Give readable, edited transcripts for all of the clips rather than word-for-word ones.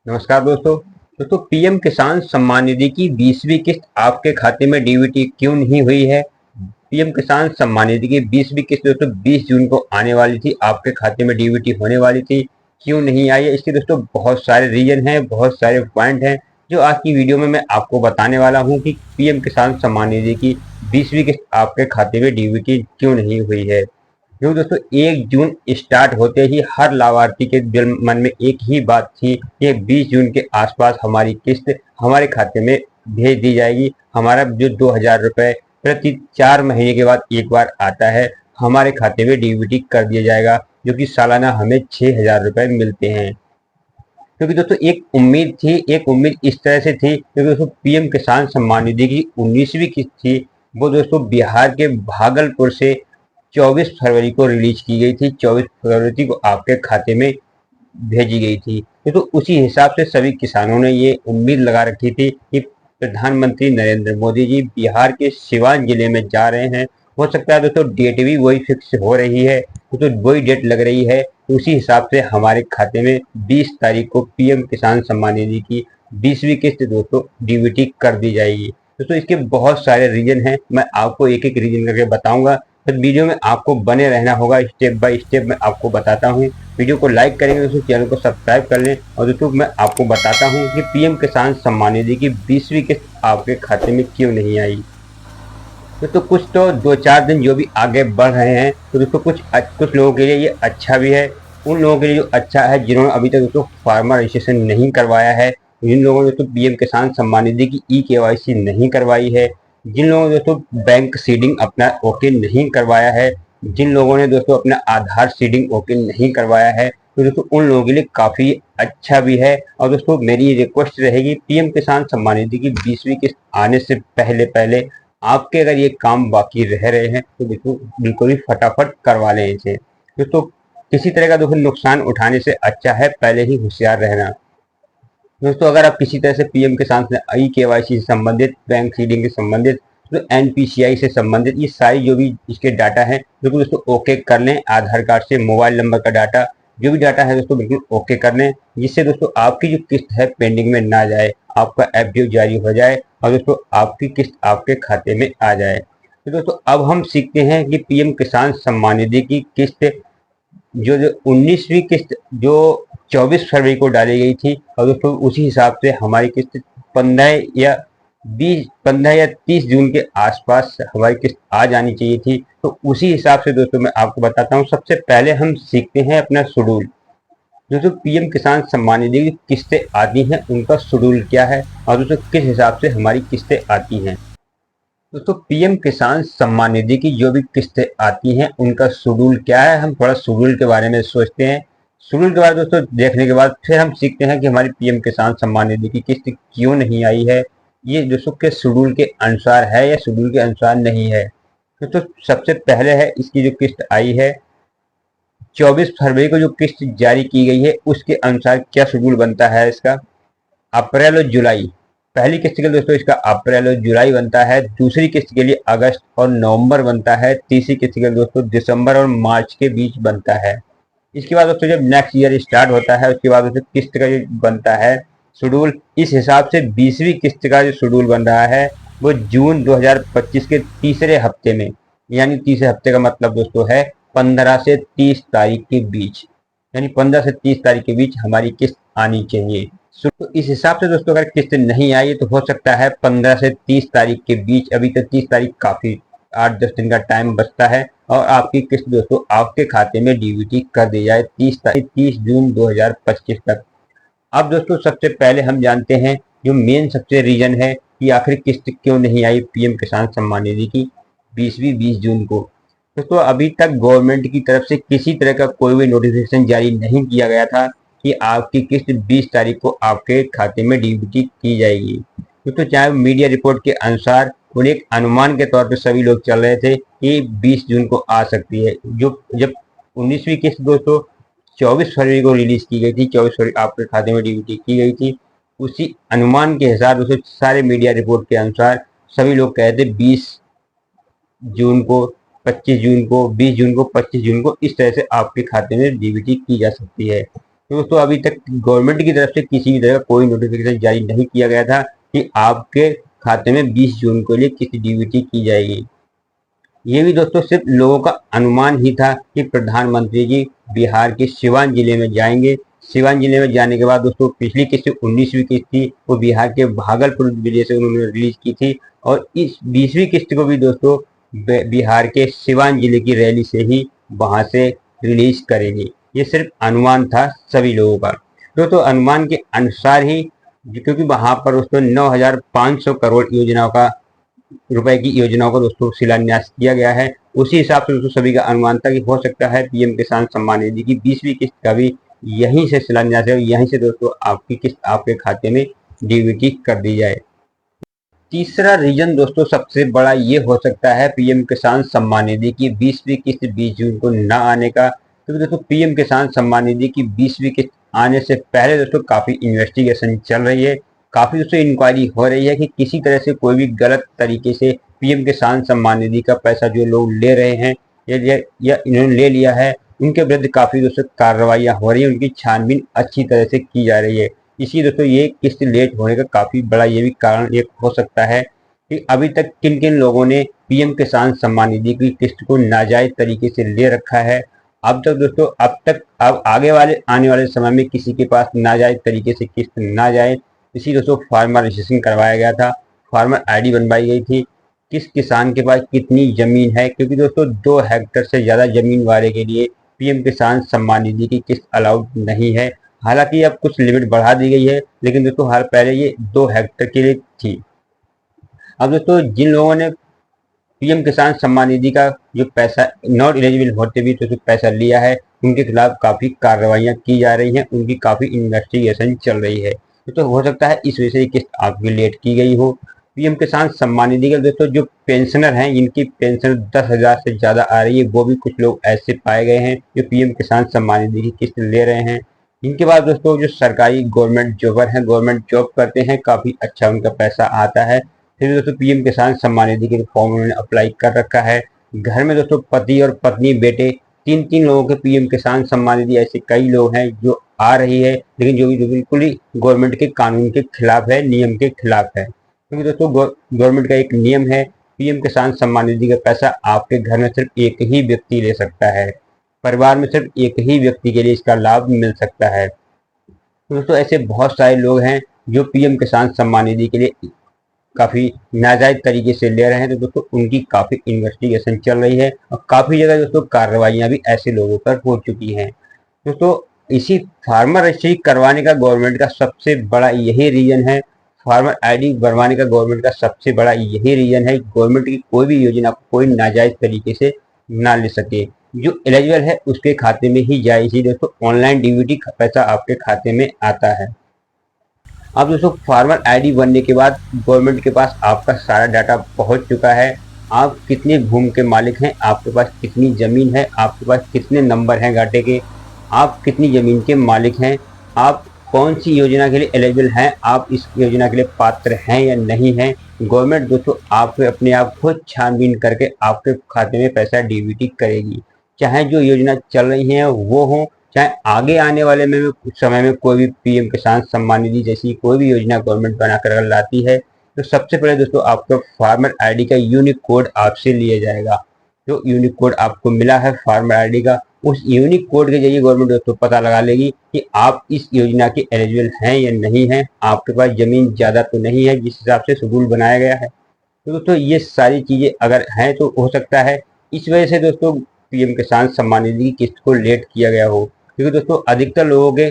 नमस्कार दोस्तों पीएम किसान सम्मान निधि की 20वीं किस्त आपके खाते में डीबीटी क्यों नहीं हुई है। पीएम किसान सम्मान निधि की 20वीं किस्त दोस्तों 20 जून को आने वाली थी, आपके खाते में डीबीटी होने वाली थी, क्यों नहीं आई है। इसके दोस्तों बहुत सारे रीजन हैं, बहुत सारे पॉइंट हैं जो आज की वीडियो में मैं आपको बताने वाला हूं कि पीएम किसान सम्मान निधि की 20वीं किस्त आपके खाते में डीबीटी क्यों नहीं हुई है। क्योंकि दोस्तों 1 जून स्टार्ट होते ही हर लाभार्थी के दिल मन में एक ही बात थी कि 20 जून के आसपास हमारी किस्त हमारे खाते में भेज दी जाएगी। हमारा जो 2000 रुपये प्रति 4 महीने के बाद एक बार आता है, हमारे खाते में डीबीटी कर दिया जाएगा, जो कि सालाना हमें 6000 रुपये मिलते हैं। क्योंकि दोस्तों एक उम्मीद इस तरह से थी, क्योंकि दोस्तों पीएम किसान सम्मान निधि की 19वीं किस्त थी, वो दोस्तों बिहार के भागलपुर से 24 फरवरी को रिलीज की गई थी। 24 फरवरी को आपके खाते में भेजी गई थी। तो उसी हिसाब से सभी किसानों ने ये उम्मीद लगा रखी थी कि प्रधानमंत्री नरेंद्र मोदी जी बिहार के सिवान जिले में जा रहे हैं। हो सकता है दोस्तों डेट भी वही फिक्स हो रही है, तो वही डेट लग रही है। उसी हिसाब से हमारे खाते में 20 तारीख को पीएम किसान सम्मान निधि की 20वीं किस्त दोस्तों डीबीटी कर दी जाएगी। दोस्तों इसके बहुत सारे रीजन हैं, मैं आपको एक एक रीजन करके बताऊंगा। तो वीडियो में आपको बने रहना होगा, स्टेप बाय स्टेप मैं आपको बताता हूँ। वीडियो को लाइक करेंगे दोस्तों, चैनल को सब्सक्राइब कर लें। और दोस्तों मैं आपको बताता हूँ कि पीएम किसान सम्मान निधि की 20वीं किस्त आपके खाते में क्यों नहीं आई। तो कुछ तो 2-4 दिन जो भी आगे बढ़ रहे हैं, तो दोस्तों कुछ लोगों के लिए ये अच्छा भी है। उन लोगों के लिए जो अच्छा है जिन्होंने अभी तक दोस्तों फार्मर रजिस्ट्रेशन नहीं करवाया है, जिन लोगों ने दोस्तों पीएम किसान सम्मान निधि की ई-केवाईसी नहीं करवाई है, जिन लोगों ने दोस्तों बैंक सीडिंग अपना ओके नहीं करवाया है, जिन लोगों ने दोस्तों अपना आधार सीडिंग ओके नहीं करवाया है, तो दोस्तों उन लोगों के लिए काफ़ी अच्छा भी है। और दोस्तों मेरी रिक्वेस्ट रहेगी, पीएम किसान सम्मान निधि की 20वीं किस्त आने से पहले पहले आपके अगर ये काम बाकी रह रहे हैं तो बिल्कुल ही फटाफट करवा लें इसे। दोस्तों किसी तरह का दोस्तों नुकसान उठाने से अच्छा है पहले ही होशियार रहना। दोस्तों अगर आप किसी तरह से पीएम किसान से ई-केवाईसी से संबंधित, बैंक सीडिंग से संबंधित, तो एनपीसीआई से संबंधित ये सारी जो भी इसके डाटा है बिल्कुल दोस्तों ओके कर लें। आधार कार्ड से मोबाइल नंबर का डाटा, जो भी डाटा है दोस्तों बिल्कुल ओके कर लें, जिससे दोस्तों आपकी जो किस्त है पेंडिंग में ना जाए, आपका एफडीओ जारी हो जाए और दोस्तों आपकी किस्त आपके खाते में आ जाए। तो दोस्तों अब हम सीखते हैं कि पीएम किसान सम्मान निधि की किस्त जो जो 19वीं किस्त जो 24 फरवरी को डाली गई थी, और दोस्तों उसी हिसाब से हमारी किस्त 15 या 30 जून के आसपास हमारी किस्त आ जानी चाहिए थी। तो उसी हिसाब से दोस्तों मैं आपको बताता हूँ। सबसे पहले हम सीखते हैं अपना शेड्यूल। दोस्तों पीएम किसान सम्मान निधि की किस्तें आती हैं, उनका शेड्यूल क्या है और दोस्तों किस हिसाब से हमारी किस्तें आती हैं। दोस्तों पीएम किसान सम्मान निधि की जो भी किस्तें आती हैं उनका शेड्यूल क्या है, हम थोड़ा शेड्यूल के बारे में सोचते हैं। शेड्यूल के बाद दोस्तों देखने के बाद फिर हम सीखते हैं कि हमारी पीएम किसान सम्मान निधि की किस्त क्यों नहीं आई है। ये दोस्तों के शेड्यूल के अनुसार है या शेड्यूल के अनुसार नहीं है। दोस्तों सबसे पहले है इसकी जो किस्त आई है 24 फरवरी को जो किस्त जारी की गई है, उसके अनुसार क्या शेड्यूल बनता है इसका। अप्रैल और जुलाई, पहली किस्त के लिए दोस्तों इसका अप्रैल और जुलाई बनता है। दूसरी किस्त के लिए अगस्त और नवंबर बनता है। तीसरी किस्त के लिए दोस्तों दिसंबर और मार्च के बीच बनता है। इसके बाद दोस्तों जब नेक्स्ट ईयर स्टार्ट होता है, उसके बाद दोस्तों किस्त का जो बनता है शेड्यूल, इस हिसाब से 20वीं किस्त का जो शेड्यूल बन रहा है वो जून 2025 के तीसरे हफ्ते में, यानी तीसरे हफ्ते का मतलब दोस्तों है 15 से 30 तारीख के बीच, यानी 15 से 30 तारीख के बीच हमारी किस्त आनी चाहिए। तो इस हिसाब से दोस्तों अगर किस्त नहीं आई तो हो सकता है 15 से 30 तारीख के बीच, अभी तक 30 तारीख काफी 8-10 दिन का टाइम बचता है, और आपकी किस्त दोस्तों आपके खाते में डीबीटी कर दी जाए 30 जून 2025 तक। अब दोस्तों सबसे पहले हम जानते हैं जो मेन सबसे रीजन है कि आखिर किस्त क्यों नहीं आई पीएम किसान सम्मान निधि की 20 जून को। दोस्तों अभी तक गवर्नमेंट की तरफ से किसी तरह का कोई भी नोटिफिकेशन जारी नहीं किया गया था कि आपकी किस्त 20 तारीख को आपके खाते में डीबीटी की जाएगी। दोस्तों चाहे मीडिया रिपोर्ट के अनुसार और एक अनुमान के तौर पर सभी लोग चल रहे थे कि 20 जून को आ सकती है। जो जब 19वीं किस्त दोस्तों 24 फरवरी को रिलीज की गई थी, 24 फरवरी आपके खाते में डीबीटी की गई थी, उसी अनुमान के हिसाब दोस्तों सारे मीडिया रिपोर्ट के अनुसार सभी लोग कहे थे 20 जून को, 25 जून को, 20 जून को, 25 जून को, इस तरह से आपके खाते में डीबीटी की जा सकती है। तो दोस्तों अभी तक गवर्नमेंट की तरफ से किसी भी तरह का कोई नोटिफिकेशन जारी नहीं किया गया था कि आपके खाते में 20 जून को लिए किसी डीबीटी की जाएगी। ये भी दोस्तों सिर्फ लोगों का अनुमान ही था कि प्रधानमंत्री जी बिहार के सिवान जिले में जाएंगे। सिवान जिले में जाने के बाद दोस्तों पिछली किस्त 19वीं किस्त थी वो बिहार के भागलपुर जिले से उन्होंने रिलीज की थी और इस 20वीं किस्त को भी दोस्तों बिहार के सिवान जिले की रैली से ही वहां से रिलीज करेंगे। ये सिर्फ अनुमान था सभी लोगों का। दोस्तों अनुमान के अनुसार ही, क्योंकि वहां पर दोस्तों 9,500 करोड़ रुपए की योजनाओं का दोस्तों शिलान्यास किया गया है, उसी हिसाब से दोस्तों सभी का अनुमान था कि हो सकता है पीएम किसान सम्मान निधि की 20वीं किस्त का भी यहीं से शिलान्यास है, यहीं से दोस्तों आपकी किस्त आपके खाते में डीबीटी कर दी जाए। तीसरा रीजन दोस्तों सबसे बड़ा ये हो सकता है पीएम किसान सम्मान निधि की 20वीं किस्त 20 जून को न आने का, क्योंकि दोस्तों पीएम किसान सम्मान निधि की 20वीं किस्त आने से पहले दोस्तों काफी इन्वेस्टिगेशन चल रही है, काफी दोस्तों इंक्वायरी हो रही है कि किसी तरह से कोई भी गलत तरीके से पीएम किसान सम्मान निधि का पैसा जो लोग ले रहे हैं या इन्होंने ले लिया है उनके विरुद्ध काफी दोस्तों कार्रवाइयां हो रही है, उनकी छानबीन अच्छी तरह से की जा रही है। इसी दोस्तों ये किस्त लेट होने का काफी बड़ा ये भी कारण एक हो सकता है कि अभी तक किन किन लोगों ने पीएम किसान सम्मान निधि की किस्त को नाजायज तरीके से ले रखा है। अब आगे वाले आने वाले समय में किसी के पास नाजायज तरीके से किस्त ना जाए, इसी दोस्तों फार्मर रजिस्ट्रेशन करवाया गया था, फार्मर आईडी बनवाई गई थी, किस किसान के पास कितनी जमीन है, क्योंकि दोस्तों 2 हेक्टेयर से ज्यादा जमीन वाले के लिए पीएम किसान सम्मान निधि की किस्त अलाउड नहीं है। हालांकि अब कुछ लिमिट बढ़ा दी गई है, लेकिन दोस्तों हर पहले ये 2 हेक्टेयर के लिए थी। अब दोस्तों जिन लोगों ने पीएम किसान सम्मान निधि का जो पैसा नॉट एलिजिबल होते भी तो पैसा लिया है उनके खिलाफ काफी कार्रवाइयां की जा रही हैं, उनकी काफी इन्वेस्टिगेशन चल रही है। तो हो सकता है इस वजह से किस्त आपकी लेट की गई हो। पीएम किसान सम्मान निधि के दोस्तों जो पेंशनर हैं जिनकी पेंशन 10,000 से ज्यादा आ रही है वो भी कुछ लोग ऐसे पाए गए हैं जो पीएम किसान सम्मान निधि की किस्त ले रहे हैं। इनके बाद दोस्तों जो सरकारी गवर्नमेंट जॉबर हैं, गवर्नमेंट जॉब करते हैं, काफी अच्छा उनका पैसा आता है, फिर दोस्तों पीएम किसान सम्मान निधि के फॉर्म उन्होंने अप्लाई कर रखा है। घर में दोस्तों पति और पत्नी बेटे 3-3 लोगों के पीएम किसान सम्मान निधि ऐसे कई लोग हैं जो आ रही है, लेकिन जो बिल्कुल ही गवर्नमेंट के कानून के खिलाफ है, नियम के खिलाफ है। क्योंकि दोस्तों गवर्नमेंट का एक नियम है, पीएम किसान सम्मान निधि का पैसा आपके घर में सिर्फ एक ही व्यक्ति ले सकता है, परिवार में सिर्फ एक ही व्यक्ति के लिए इसका लाभ मिल सकता है। तो दोस्तों ऐसे बहुत सारे लोग हैं जो पीएम किसान सम्मान निधि के लिए काफी नाजायज तरीके से ले रहे हैं, तो दोस्तों उनकी काफी इन्वेस्टिगेशन चल रही है और काफी जगह दोस्तों कार्रवाइयां भी ऐसे लोगों पर हो चुकी हैं। दोस्तों इसी फार्मर रजिस्ट्री करवाने का गवर्नमेंट का सबसे बड़ा यही रीजन है, फार्मर आईडी बनवाने का गवर्नमेंट का सबसे बड़ा यही रीजन है, गवर्नमेंट की कोई भी योजना को कोई नाजायज तरीके से ना ले सके, जो एलिजिबल है उसके खाते में ही जाए। इसी दोस्तों ऑनलाइन डीबीटी पैसा आपके खाते में आता है। अब दोस्तों फार्मर आईडी बनने के बाद गवर्नमेंट के पास आपका सारा डाटा पहुंच चुका है, आप कितने भूमि के मालिक हैं, आपके पास कितनी ज़मीन है, आपके पास कितने नंबर हैं गाटे के, आप कितनी ज़मीन के मालिक हैं, आप कौन सी योजना के लिए एलिजिबल हैं, आप इस योजना के लिए पात्र हैं या नहीं हैं। गवर्नमेंट दोस्तों आपको अपने आप खुद छानबीन करके आपके खाते में पैसा डीबीटी करेगी, चाहे जो योजना चल रही हैं वो हो, चाहे आगे आने वाले में समय में कोई भी पीएम किसान सम्मान निधि जैसी कोई भी योजना गवर्नमेंट बनाकर लाती है, तो सबसे पहले दोस्तों आपको फार्मर आईडी का यूनिक कोड आपसे लिया जाएगा। जो यूनिक कोड आपको मिला है फार्मर आईडी का, उस यूनिक कोड के जरिए गवर्नमेंट दोस्तों पता लगा लेगी कि आप इस योजना के एलिजिबल हैं या नहीं हैं, आपके पास जमीन ज़्यादा तो नहीं है जिस हिसाब से शेड्यूल बनाया गया है। तो दोस्तों ये सारी चीज़ें अगर हैं तो हो सकता है इस वजह से दोस्तों पीएम किसान सम्मान निधि की किस्त को लेट किया गया हो, क्योंकि दोस्तों अधिकतर लोगों के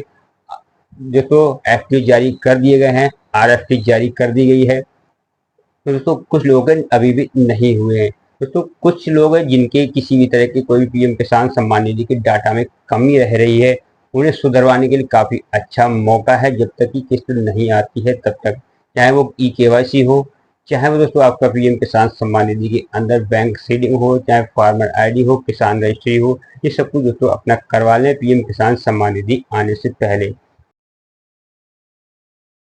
दोस्तों एफटी जारी कर दिए गए हैं, आरएफटी जारी कर दी गई है, तो दोस्तों कुछ लोगों के अभी भी नहीं हुए हैं। दोस्तों कुछ लोग हैं जिनके किसी भी तरह के कोई भी पीएम किसान सम्मान निधि के डाटा में कमी रह रही है, उन्हें सुधरवाने के लिए काफ़ी अच्छा मौका है। जब तक की किस्त नहीं आती है तब तक, चाहे वो केवाईसी हो, चाहे वो दोस्तों आपका पीएम किसान सम्मान निधि के अंदर बैंक सीडिंग हो, चाहे फार्मर आईडी हो, किसान रजिस्ट्री हो, ये सब कुछ दोस्तों अपना करवा लें पीएम किसान सम्मान निधि आने से पहले।